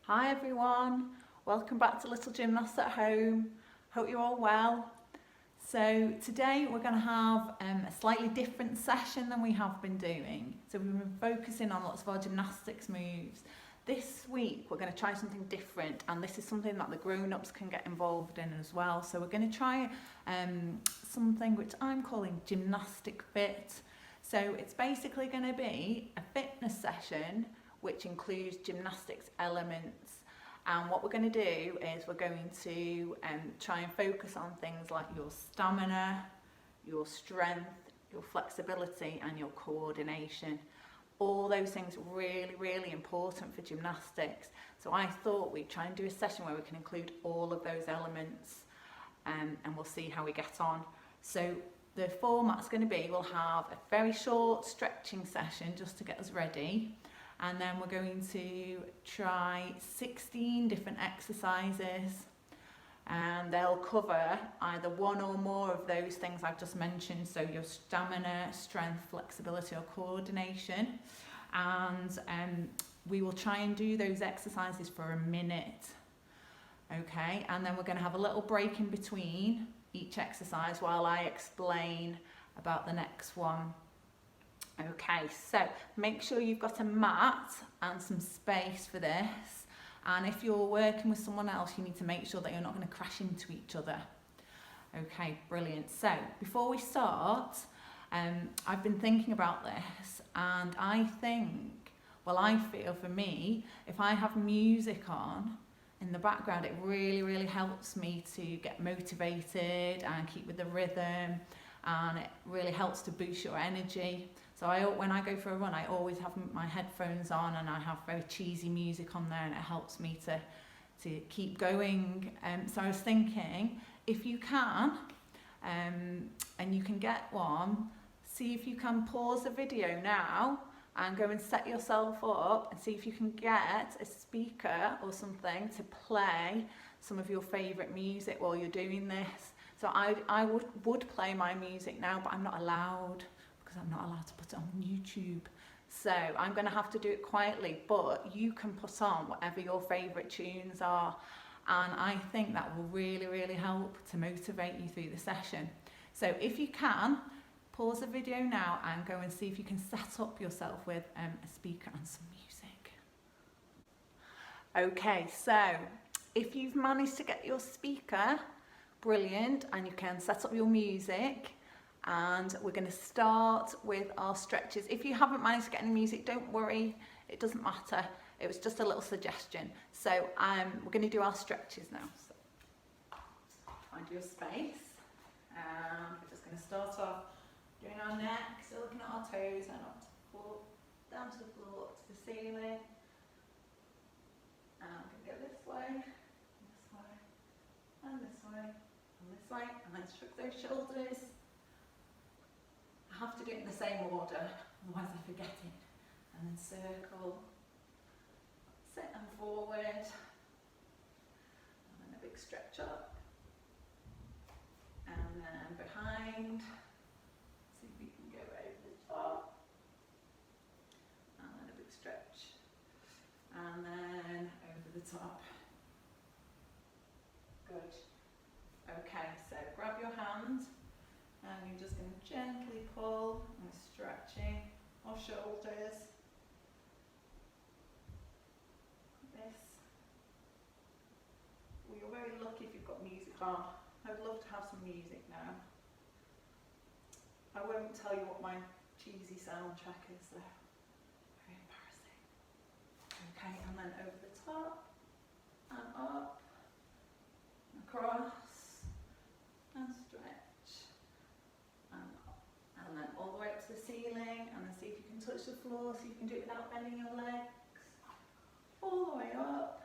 Hi everyone, welcome back to Little Gymnasts at Home. Hope you're all well. So today we're going to have a slightly different session than we have been doing. So we've been focusing on lots of our gymnastics moves. This week we're going to try something different, and this is something that the grown-ups can get involved in as well. So we're going to try something which I'm calling Gymnastic Fit. So it's basically going to be a fitness session which includes gymnastics elements, and what we're going to do is we're going to try and focus on things like your stamina, your strength, your flexibility and your coordination. All those things really important for gymnastics. So I thought we'd try and do a session where we can include all of those elements, and we'll see how we get on. So the format's going to be, we'll have a very short stretching session just to get us ready. And then we're going to try 16 different exercises, and they'll cover either one or more of those things I've just mentioned, so your stamina, strength, flexibility or coordination. And we will try and do those exercises for a minute, okay? And then we're going to have a little break in between each exercise while I explain about the next one. Okay, so make sure you've got a mat and some space for this, and if you're working with someone else you need to make sure that you're not going to crash into each other. Okay, brilliant. So before we start, I've been thinking about this, and I feel for me, if I have music on in the background, it really helps me to get motivated and keep with the rhythm, and it really helps to boost your energy. So when I go for a run, I always have my headphones on, and I have very cheesy music on there, and it helps me to keep going. So I was thinking, if you can, and you can get one, see if you can pause the video now and go and set yourself up and see if you can get a speaker or something to play some of your favourite music while you're doing this. So I would play my music now, but I'm not allowed, because I'm not allowed to put it on YouTube. So I'm going to have to do it quietly, but you can put on whatever your favourite tunes are, and I think that will really help to motivate you through the session. So if you can, pause the video now and go and see if you can set up yourself with a speaker and some music. Okay, so if you've managed to get your speaker, brilliant, and you can set up your music, and we're going to start with our stretches. If you haven't managed to get any music, don't worry, it doesn't matter. It was just a little suggestion. So we're going to do our stretches now. So find your space, and we're just going to start off doing our neck, so looking at our toes and up to the floor, down to the floor, up to the ceiling. And we're going to go this way, and this way, and this way, and then shrug those shoulders. I have to do it in the same order, otherwise I forget it. And then circle, sit and forward, and then a big stretch up, and then behind. See if we can go over the top, and then a big stretch, and then over the top. Good. Okay, so grab your hand, and you're just going to gently pull and stretching our shoulders. This. Well, you're very lucky if you've got music on. I'd love to have some music now. I won't tell you what my cheesy soundtrack is though. Very embarrassing. Okay, and then over the top, and up, across, and stretch, and up, and then all the way up to the ceiling, and then see if you can touch the floor, so you can do it without bending your legs, all the way up.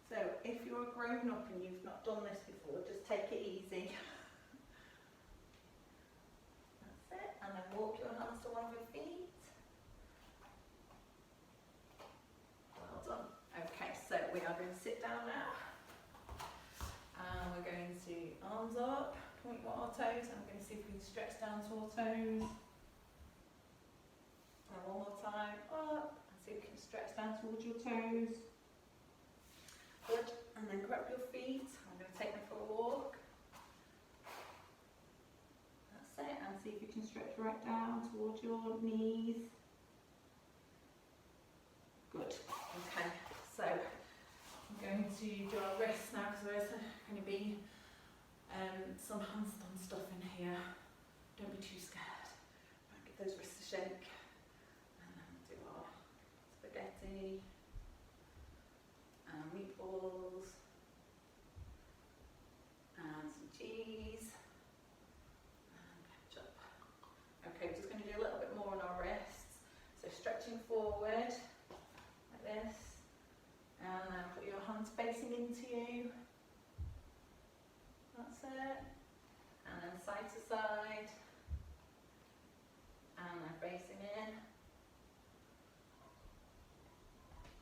So if you're a grown-up and you've not done this before, just take it easy. That's it, and then walk your hands to one of your feet. Well done. Okay, so we are going to sit down now, and we're going to arms up, point at our toes, and we're going to see if we can stretch down to our toes. And one more time, up, just stretch down towards your toes. Good. And then grab your feet. I'm going to take them for a walk. That's it. And see if you can stretch right down towards your knees. Good. Okay. So I'm going to do our wrists now because there's going to be some handstand stuff in here. Don't be too scared. Give those wrists a shake. And then do our spaghetti and meatballs and some cheese and ketchup. Okay, we're just going to do a little bit more on our wrists. So stretching forward like this, and then put your hands facing into you. That's it. And then side to side. And then facing in.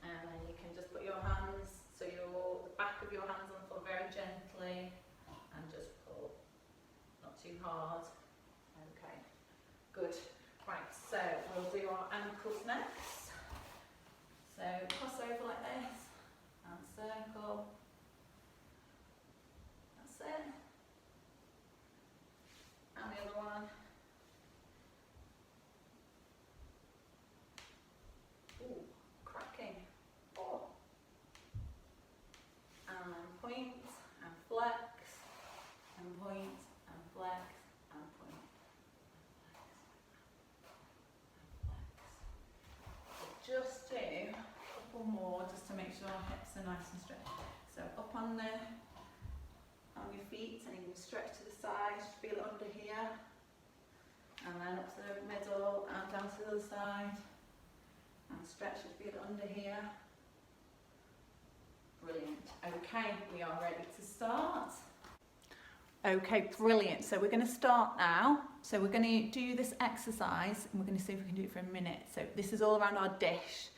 And then you can just put your hands, so the back of your hands on the floor very gently, and just pull, not too hard. Okay, good. Right, so we'll do our ankles next. So cross over like this, and circle. That's it. And the other one. Ooh, cracking. Oh. And point, and flex, and point, and flex, and point, and flex. Just do a couple more just to make sure our hips are nice and straight. So up on your feet, and you can stretch to the side, just feel it under here, and then up to the middle and down to the other side, and stretch, just feel it under here. Brilliant. Okay, we are ready to start. Okay, brilliant. So we're going to start now. So we're going to do this exercise, and we're going to see if we can do it for a minute. So this is all around our dish.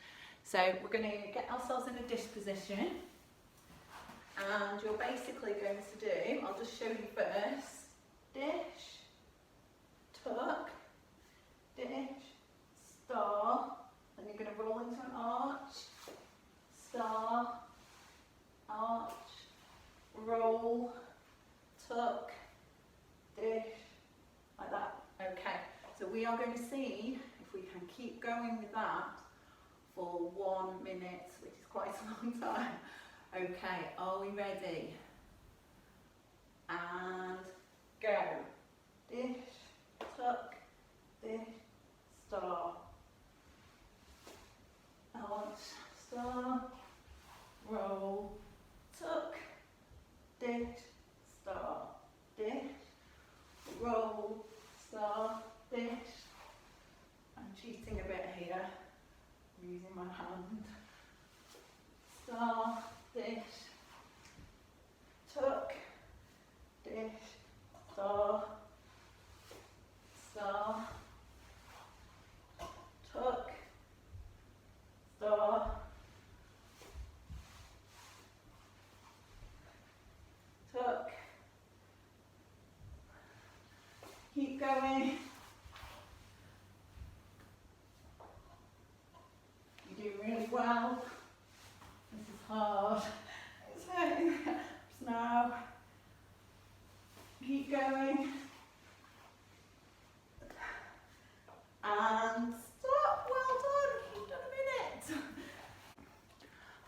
So we're going to get ourselves in a dish position. And you're basically going to do, I'll just show you first, dish, tuck, dish, star, then you're going to roll into an arch, star, arch, roll, tuck, dish, like that. Okay, so we are going to see if we can keep going with that for 1 minute, which is quite a long time. Okay, are we ready? And go. Dish, tuck, dish, star. Arch, star, roll, tuck, dish, star, dish, roll, star, dish. I'm cheating a bit here, I'm using my hand. Star, dish, tuck, dish, star, star, tuck, star, tuck. Keep going. You do really well. This is hard. It's hurting now. Keep going. And stop. Well done. You've done a minute.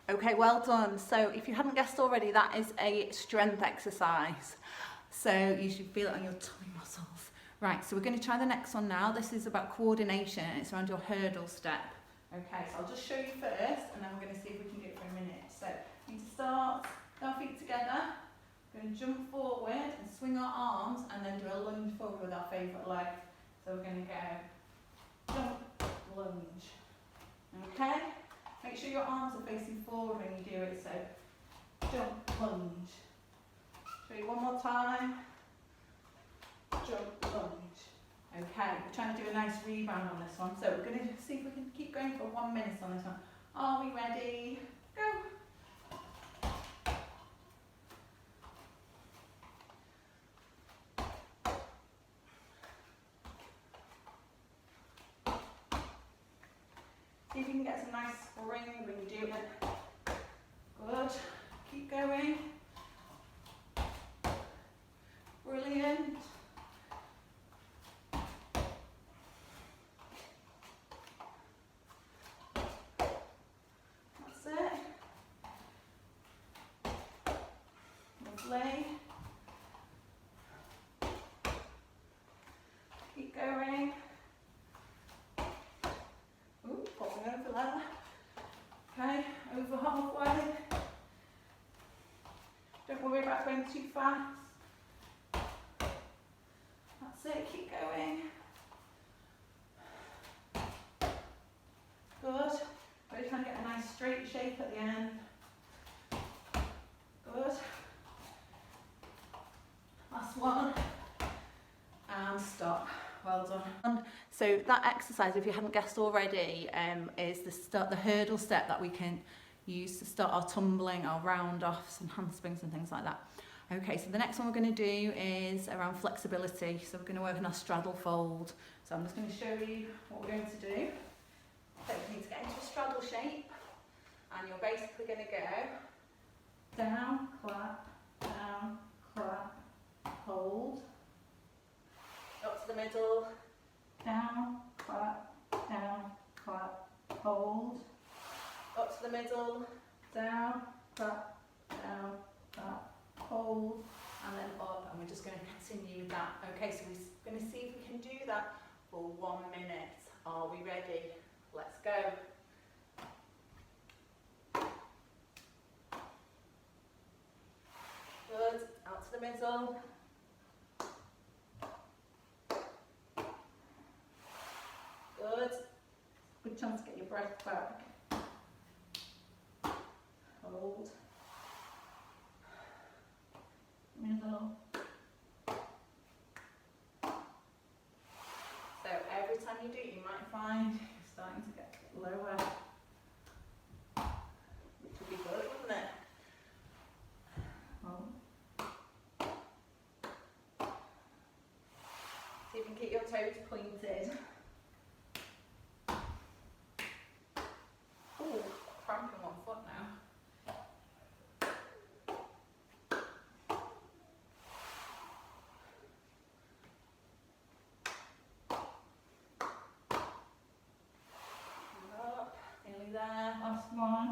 Okay, well done. So if you hadn't guessed already, that is a strength exercise. So you should feel it on your tummy muscles. Right, so we're going to try the next one now. This is about coordination, and it's around your hurdle step. Okay, so I'll just show you first, and then we're going to see if we can do it for a minute. So we need to start, our feet together. We're going to jump forward and swing our arms, and then do a lunge forward with our favourite leg. So we're going to go jump, lunge. Okay? Make sure your arms are facing forward when you do it. So jump, lunge. Show you one more time. Jump, lunge. Okay, we're trying to do a nice rebound on this one. So we're going to see if we can keep going for 1 minute on this one. Are we ready? Go. See if you can get some nice spring when you do it. Good. Keep going. Brilliant. That's it. Lovely. Keep going. Ooh, popping over there. Okay, over halfway. Don't worry about going too fast. That's it, keep going. Good. Really try and get a nice straight shape at the end. Good. Last one. And stop. Well done. So that exercise, if you hadn't guessed already, is the hurdle step that we can use to start our tumbling, our round offs and handsprings and things like that. Okay, so the next one we're going to do is around flexibility. So we're going to work on our straddle fold. So I'm just going to show you what we're going to do. So we need to get into a straddle shape, and you're basically going to go down, clap, hold, up to the middle, down, clap, hold, up to the middle, down, clap, hold, and then up, and we're just going to continue with that. Okay, so we're going to see if we can do that for 1 minute. Are we ready? Let's go. Good, out to the middle. Good. Good chance to get your breath back. Hold. Middle. So every time you do it, you might find you're starting to get lower, which would be good, wouldn't it? See if you can keep your toes pointed. Oh, cramping one foot now. Nearly there, last one.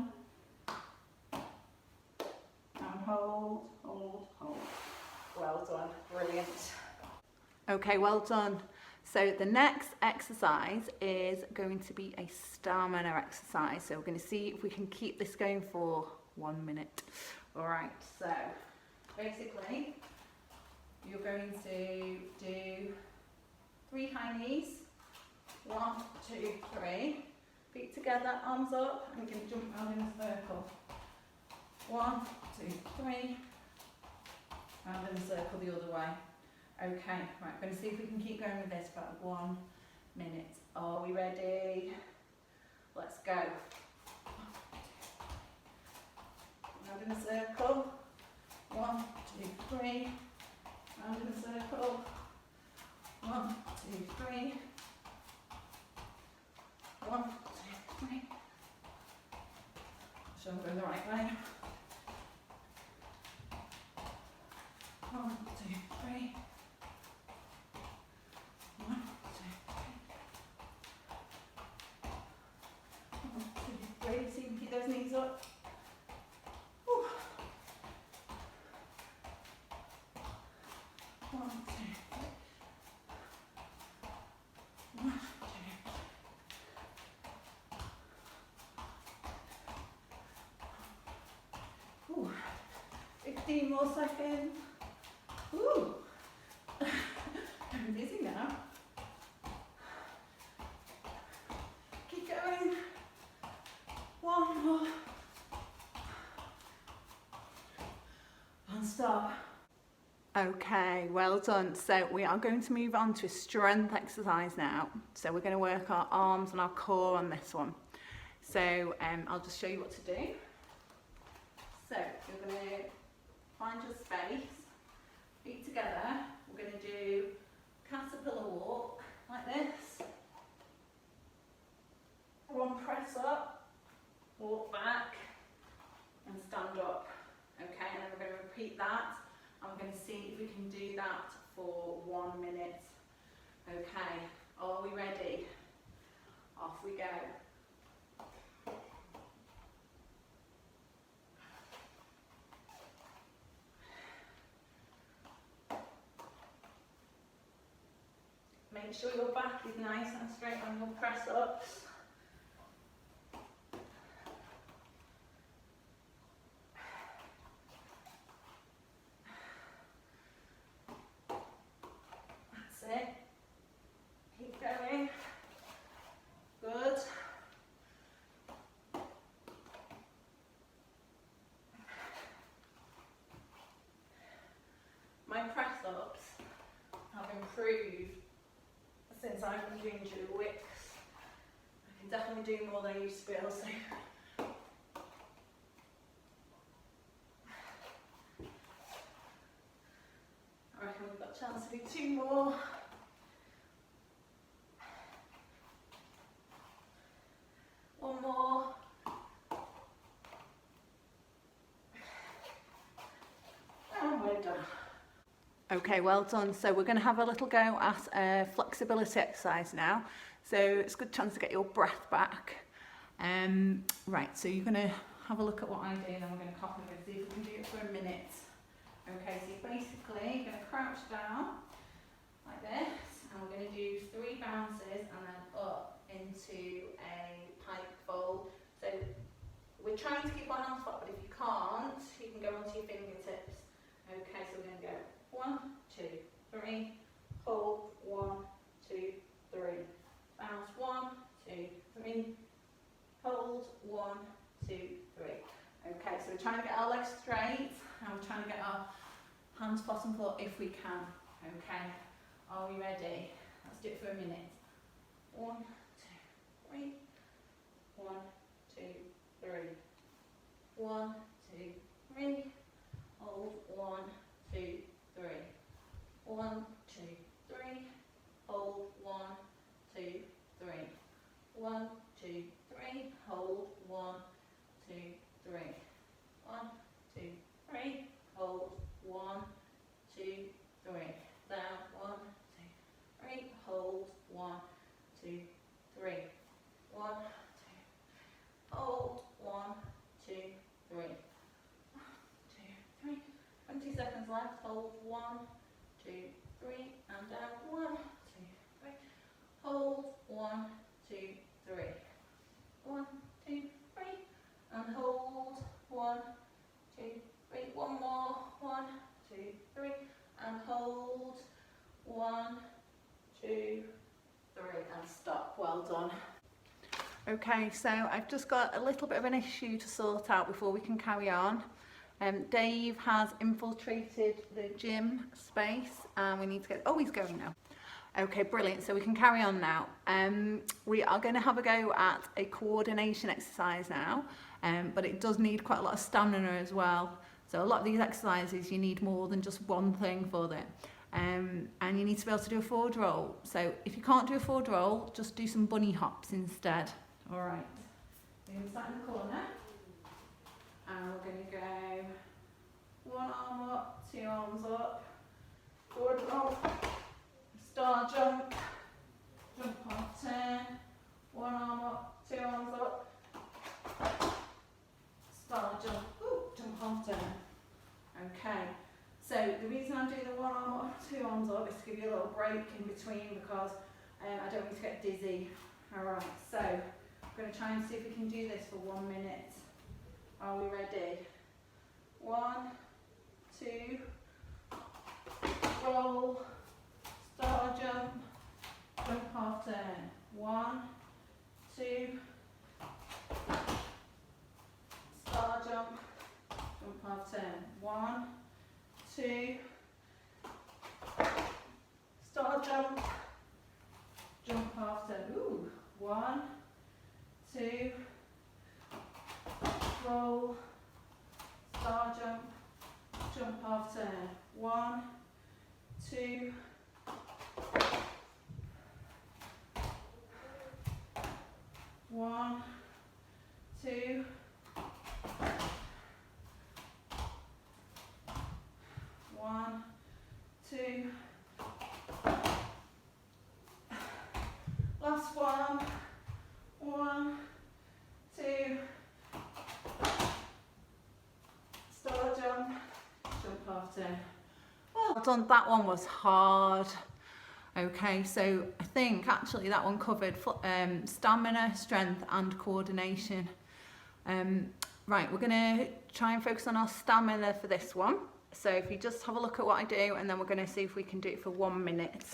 And hold. Well done, brilliant. Okay, well done. So the next exercise is going to be a stamina exercise. So we're going to see if we can keep this going for 1 minute. All right, so basically you're going to do 3 high knees. 1, 2, 3. Feet together, arms up, and you're going to jump round in a circle. 1, 2, 3. Round in a circle the other way. Okay, right, going to see if we can keep going with this for about 1 minute. Are we ready? Let's go. Round in a circle. 1, 2, 3. Round in a circle. 1, 2, 3. 1, 2, 3. So I'm going the right way. 1, 2, 3. 1, 2, 3. 1, 2, 3. See if you can keep those knees up. Whew. 1, 2, 3. 1, 2. 15 more seconds. Ooh. I'm busy now. Keep going. 1 more. And stop. Okay, well done. So we are going to move on to a strength exercise now. So we're going to work our arms and our core on this one. So I'll just show you what to do. So you're going to find your space, feet together. We're going to do caterpillar walk like this. One, press up, walk back and stand up. Okay, and then we're going to repeat that and we're going to see if we can do that for 1 minute. Okay, are we ready? Off we go. Make sure your back is nice and straight on your press ups. That's it. Keep going. Good. My press ups have improved since I've been doing gymnastics. I can definitely do more than I used to be able to. I reckon we've got a chance to do 2 more. One more. And we're done. Okay, well done. So we're going to have a little go at a flexibility exercise now. So it's a good chance to get your breath back. Right, so you're going to have a look at what I do and then we're going to copy it and see if we can do it for a minute. Okay, so you're basically going to crouch down like this and we're going to do 3 bounces and then up into a pike fold. So we're trying to keep our hands flat, but if you can't, you can go onto your fingertips. Okay, so we're going to go 1, 2, 3, hold, 1, 2, 3, bounce, 1, 2, 3, hold, 1, 2, 3. Okay, so we're trying to get our legs straight and we're trying to get our hands bottom floor if we can. Okay, are we ready? Let's do it for a minute. 1, 2, 3, 1, 2, 3, 1, 2, 3, hold, 1, 2, 3, 1, 2, 3, hold, 1, 2, 3, 1, 2, 3, hold, 1, 2, 3, 1, 2, 3, hold, 1, 2, 3, down, 1, 2, 3, hold, 1, 2, 3, 1, 2, hold, 1, 2, 3, 1, 2, 3, 20 seconds left, hold, 1, 2, 3, and down, 1, 2, 3, hold, 1, 2, 3, 1, 2, 3, and hold, 1, 2, 3, one more, 1, 2, 3, and hold, 1, 2, 3, and stop. Well done. Okay, so I've just got a little bit of an issue to sort out before we can carry on. Dave has infiltrated the gym space and we need to get, oh, he's going now. Okay, brilliant, so we can carry on now. We are going to have a go at a coordination exercise now, but it does need quite a lot of stamina as well. So a lot of these exercises you need more than just one thing for them. And you need to be able to do a forward roll. So if you can't do a forward roll, just do some bunny hops instead. All right, we're going to start in the corner. And we're going to go 1 arm up, 2 arms up, forward roll, star jump, jump half turn, 1 arm up, 2 arms up, star jump, jump half turn. Okay, so the reason I'm doing the 1 arm up, 2 arms up is to give you a little break in between because I don't want you to get dizzy. Alright, so I'm going to try and see if we can do this for 1 minute. Are we ready? 1, 2, roll, star jump, jump half turn. 1, 2, star jump, jump half turn. 1, 2, star jump, jump half turn. 1, 2, roll, star jump, jump half turn. 1, 2, one, last one. 1, 2. Start jump. Jump after. Well done. That one was hard. Okay, so I think actually that one covered stamina, strength and coordination. Right, we're going to try and focus on our stamina for this one. So if you just have a look at what I do, and then we're going to see if we can do it for 1 minute.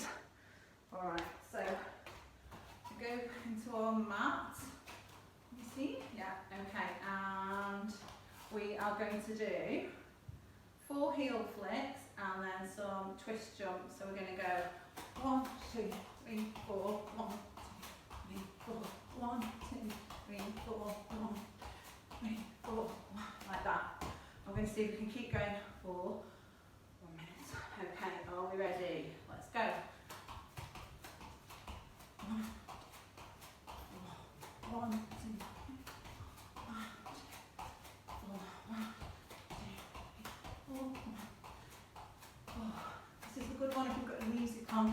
Alright, so go into our mat. You see? Yeah, okay, and we are going to do 4 heel flicks and then some twist jumps. So we're going to go 1, 2, 3, 4, 1, 2, 3, 4, 1, 2, 3, 4, 1, 3, 4, like that. I'm going to see if we can keep going for 1 minute. Okay, are we ready? Let's go. 1, 2, 3, 4, 1, 2, 3, 4, 1. This is a good one if you've got the music on.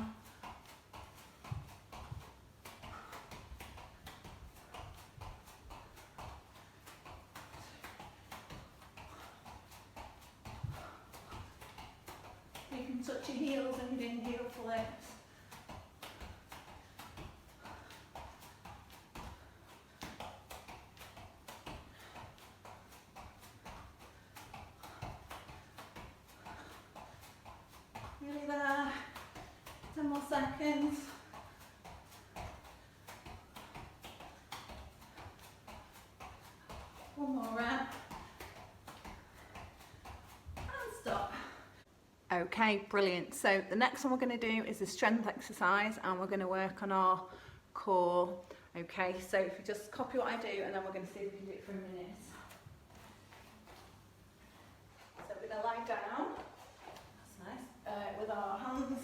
You can touch your heels and you're doing heel flips. Nearly there. 10 more seconds. One more rep. And stop. Okay, brilliant. So the next one we're going to do is a strength exercise, and we're going to work on our core. Okay, so if you just copy what I do, and then we're going to see if we can do it for a minute. So we're going to lie down. With our hands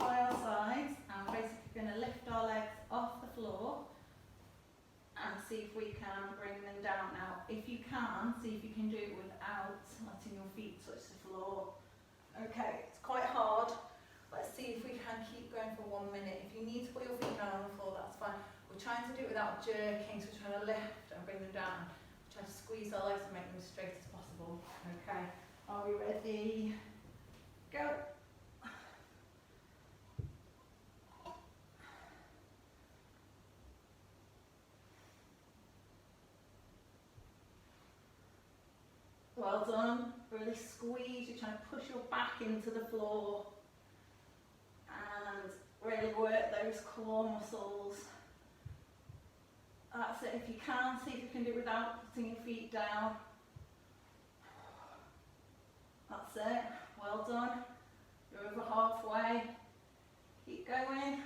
by our sides, and we're basically going to lift our legs off the floor and see if we can bring them down. Now, if you can, see if you can do it without letting your feet touch the floor. Okay, it's quite hard. Let's see if we can keep going for 1 minute. If you need to put your feet down on the floor, that's fine. We're trying to do it without jerking, so we're trying to lift and bring them down. We're trying to squeeze our legs and make them as straight as possible. Okay, are we ready? Go. Well done. Really squeeze. You're trying to push your back into the floor and really work those core muscles. That's it. If you can, see if you can do it without putting your feet down. That's it. Well done. You're over halfway. Keep going.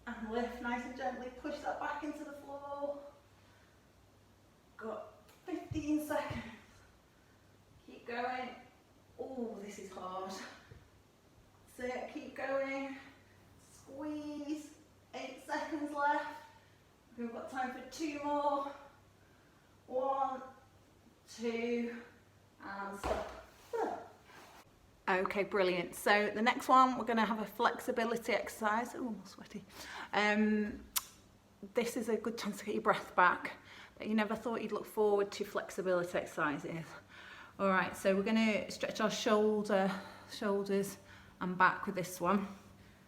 And lift nice and gently. Push that back into the floor. Got 15 seconds. Keep going. Oh, this is hard. That's it. Keep going. Squeeze. 8 seconds left. We've got time for 2 more. 1, 2, and stop. Okay, brilliant. So the next one, we're going to have a flexibility exercise. Oh, I'm sweaty. This is a good chance to get your breath back, but you never thought you'd look forward to flexibility exercises. All right, so we're going to stretch our shoulders and back with this one.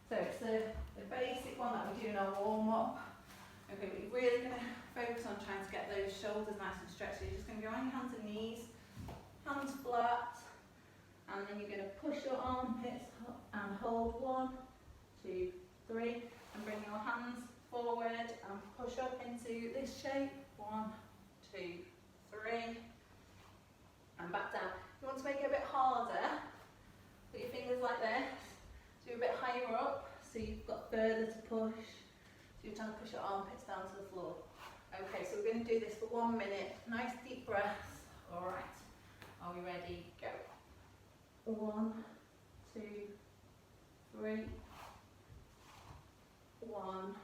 So it's the basic one that we do in our warm-up. Okay, but you're really going to focus on trying to get those shoulders nice and stretched. So you're just going to go on your hands and knees, hands flat. And then you're going to push your armpits and hold 1, 2, 3, and bring your hands forward and push up into this shape. 1, 2, 3, and back down. If you want to make it a bit harder, put your fingers like this, so you're a bit higher up, so you've got further to push. So you're trying to push your armpits down to the floor. Okay, so we're going to do this for 1 minute. Nice deep breaths. All right, are we ready? Go. 1, 2, 3, 1,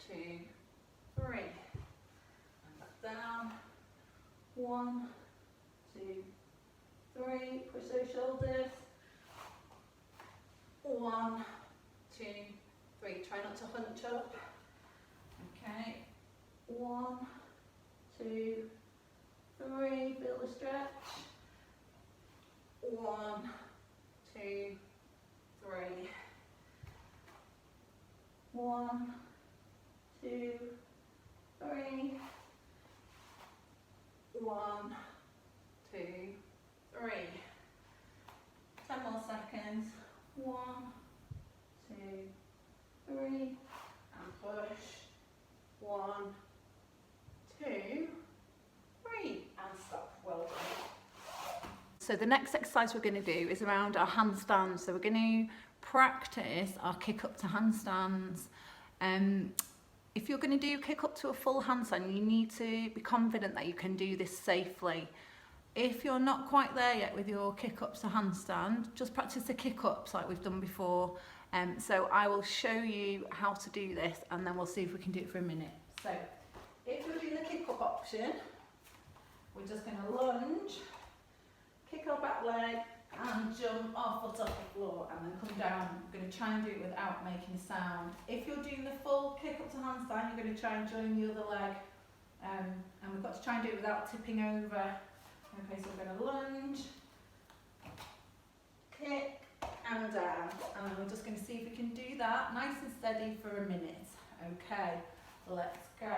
2, 3, and back down. 1, 2, 3, push those shoulders. 1, 2, 3. Try not to hunch up. Okay. 1, 2, 3. Feel the stretch. 1, 2, 3. 1, 2, 3. 1, 2, 3. 10 more seconds. 1, 2, 3, and push. 1, 2, 3, and stop. Well done. So the next exercise we're going to do is around our handstands. So we're going to practice our kick up to handstands. If you're going to do kick up to a full handstand, you need to be confident that you can do this safely. If you're not quite there yet with your kick ups to handstand, just practice the kick ups like we've done before. So I will show you how to do this, and then we'll see if we can do it for a minute. So if we're doing the kick up option, we're just going to lunge, kick our back leg, and jump our foot off the floor, and then come down. We're going to try and do it without making a sound. If you're doing the full kick up to handstand, you're going to try and join the other leg, and we've got to try and do it without tipping over. Okay, so we're going to lunge, kick, and down, and then we're just going to see if we can do that nice and steady for a minute. Okay, let's go.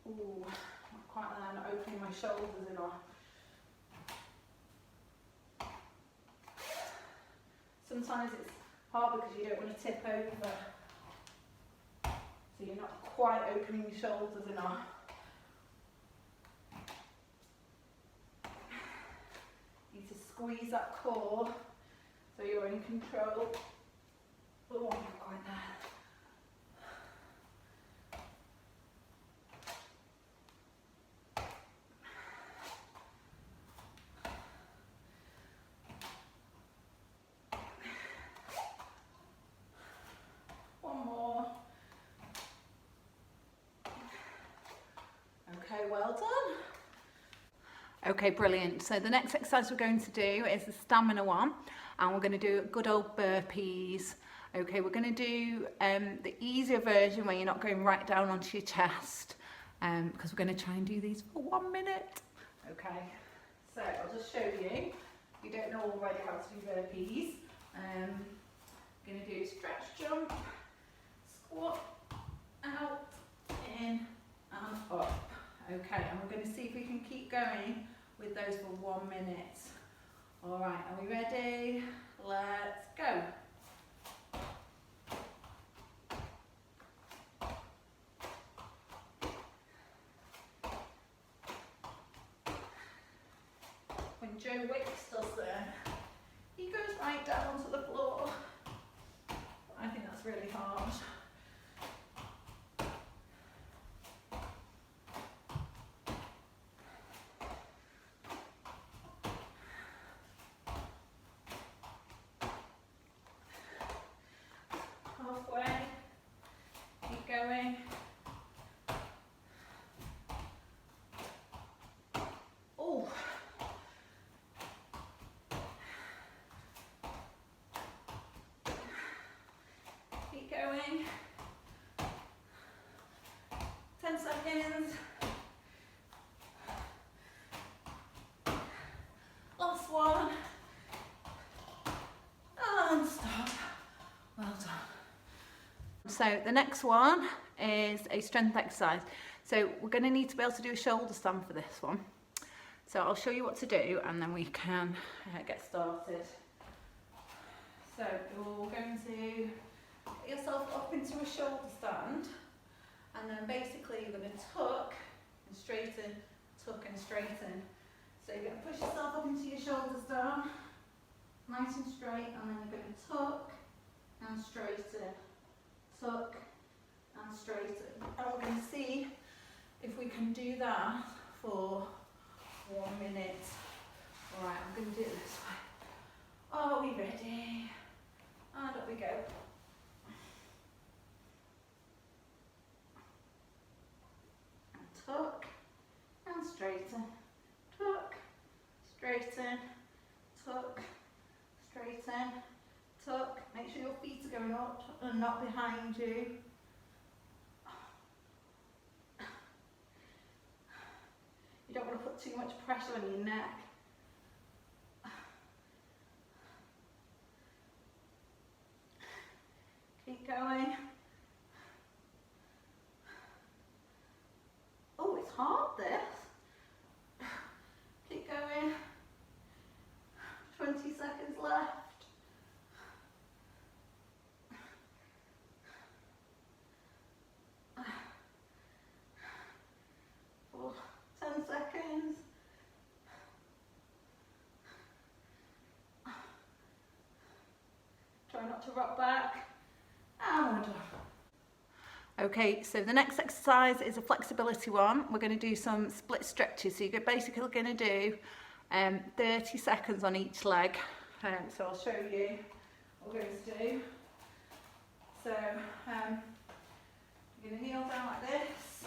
Ooh, not quite there, not opening my shoulders enough. Sometimes it's hard because you don't want to tip over, so you're not quite opening your shoulders enough. You need to squeeze that core so you're in control. Oh, not quite there. Well done. Okay, brilliant. So the next exercise we're going to do is the stamina one, and we're going to do good old burpees. Okay, we're going to do the easier version where you're not going right down onto your chest, because we're going to try and do these for 1 minute. Okay, so I'll just show you. If you don't know already how to do burpees, I'm going to do stretch jump, squat, out, in, and up. Okay, and we're going to see if we can keep going with those for 1 minute. All right, are we ready? Let's go. When Joe Wicks does that, he goes right down to the floor. I think that's really hard. Halfway, keep going. Oh, keep going. 10 seconds. Last one. And stop. Well done. So the next one is a strength exercise. So we're going to need to be able to do a shoulder stand for this one. So I'll show you what to do, and then we can get started. So you're going to get yourself up into a shoulder stand, and then basically you're going to tuck and straighten, tuck and straighten. So you're going to push yourself up into your shoulders down, nice and straight, and then you're going to tuck and straighten, tuck and straighten. And we're going to see if we can do that for 1 minute. Alright, I'm going to do it this way. Are we ready? And up we go. And tuck straighten, tuck, straighten, tuck, straighten, tuck. Make sure your feet are going up and not behind you. You don't want to put too much pressure on your neck. Keep going. Oh, it's hard this. Keep going. 20 seconds left. 10 seconds. Try not to rock back. And we're done. Okay, so the next exercise is a flexibility one. We're going to do some split stretches. So you're basically going to do 30 seconds on each leg. So I'll show you what we're going to do. So you're going to kneel down like this.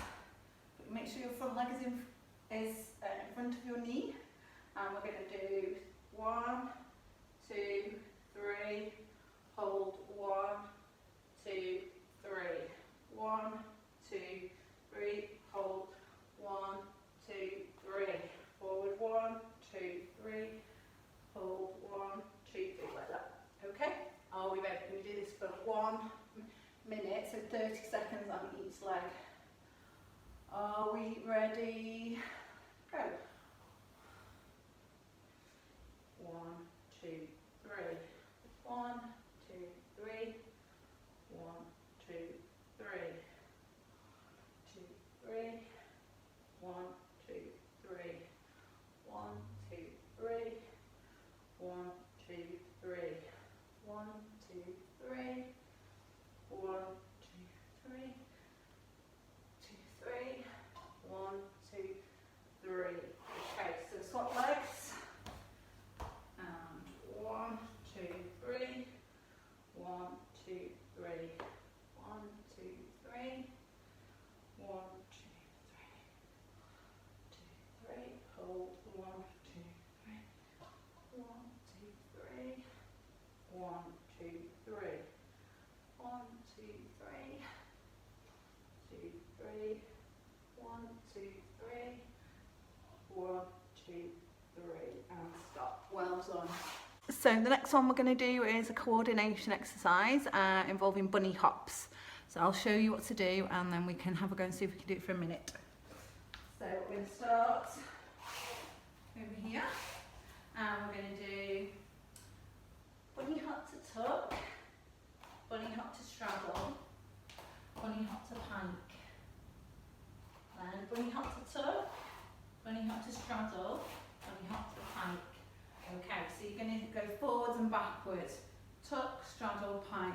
Make sure your front leg is in front of your knee. And we're going to do 1, 2, 3, hold 1, 2, 3. 1, 2, 3, hold 1, 2, 3. Forward 1, 2, 3, hold 1, 2, 3, like that. Okay? Are we ready? We do this for 1 minute, so 30 seconds on each leg. Are we ready? Go. 1, 2, 3. 1, 2, 3. 1, 2, 3. 2, 3. 1, 2, 3. 1, 2, 3. 1, 2, 3. 1, 2, 3. 1, 2, 3. 2, 3. 1, 2, 3. Okay, so swap legs. And 1, 2, 3. 1, 2, 3. 1, 2, 3. 1, 2, 3. 2, 3. Hold 1, 2, 3. 1, 2, 3. 1, 2, 3. 1, 2, 3. 2, 3. 1, 2, 3. 1, 2, 3. And stop. Well done. So the next one we're going to do is a coordination exercise involving bunny hops. So I'll show you what to do and then we can have a go and see if we can do it for a minute. So we're going to start over here and we're going to do bunny hop to tuck, bunny hop to straddle, bunny hop to pike, then bunny hop to tuck, bunny hop to straddle, bunny hop to pike. Okay, so you're going to go forwards and backwards. Tuck, straddle, pike.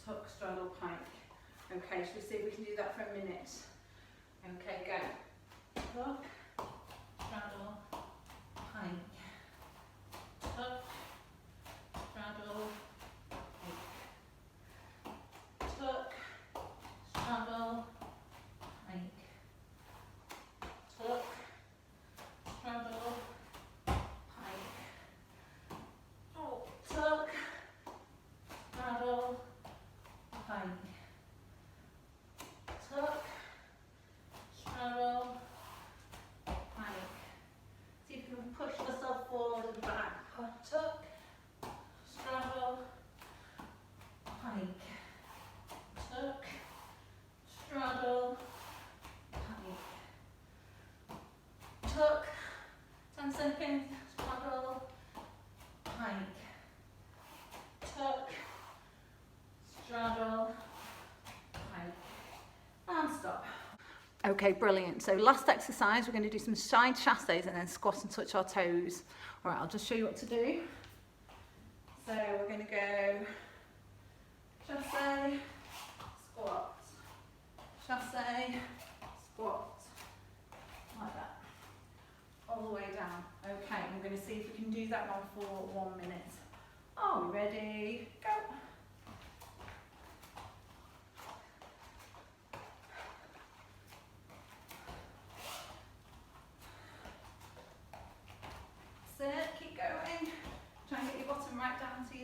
Tuck, straddle, pike. Okay, shall we see if we can do that for a minute? Okay, go. Tuck, straddle, pike. Tuck, straddle, pike. Tuck, straddle, pike. Tuck, straddle, tuck, straddle, pike. Tuck, straddle, pike. See if you can push yourself forward and back. Tuck, straddle, pike. Tuck, straddle, pike. Tuck, 10 seconds, straddle, pike. Tuck, straddle, pike, and stop. Okay, brilliant. So last exercise, we're going to do some side chasses and then squat and touch our toes. All right, I'll just show you what to do. So we're going to go chasse, squat, chasse, squat, like that, all the way down. Okay, we're going to see if we can do that one for 1 minute. Are we ready? Go!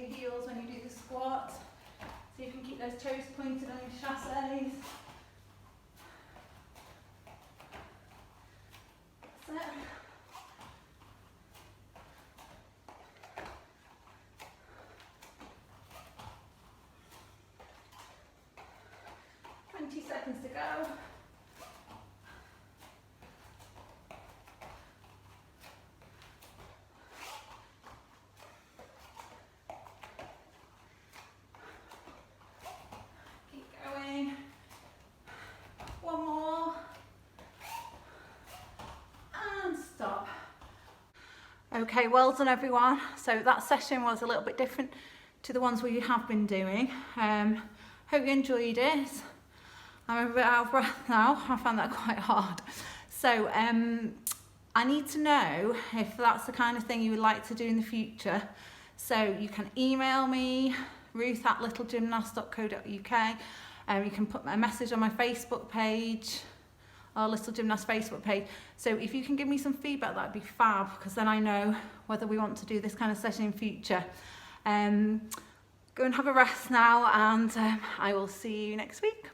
your heels when you do the squat. So you can keep those toes pointed on your chasses. That's it. Seconds to go. Keep going. One more. And stop. Okay, well done everyone. So that session was a little bit different to the ones we have been doing. Hope you enjoyed it. I'm a bit out of breath now. I found that quite hard. So I need to know if that's the kind of thing you would like to do in the future. So you can email me, ruth@littlegymnast.co.uk. You can put a message on my Facebook page, our Little Gymnast Facebook page. So if you can give me some feedback, that'd be fab, because then I know whether we want to do this kind of session in future. Go and have a rest now, and I will see you next week.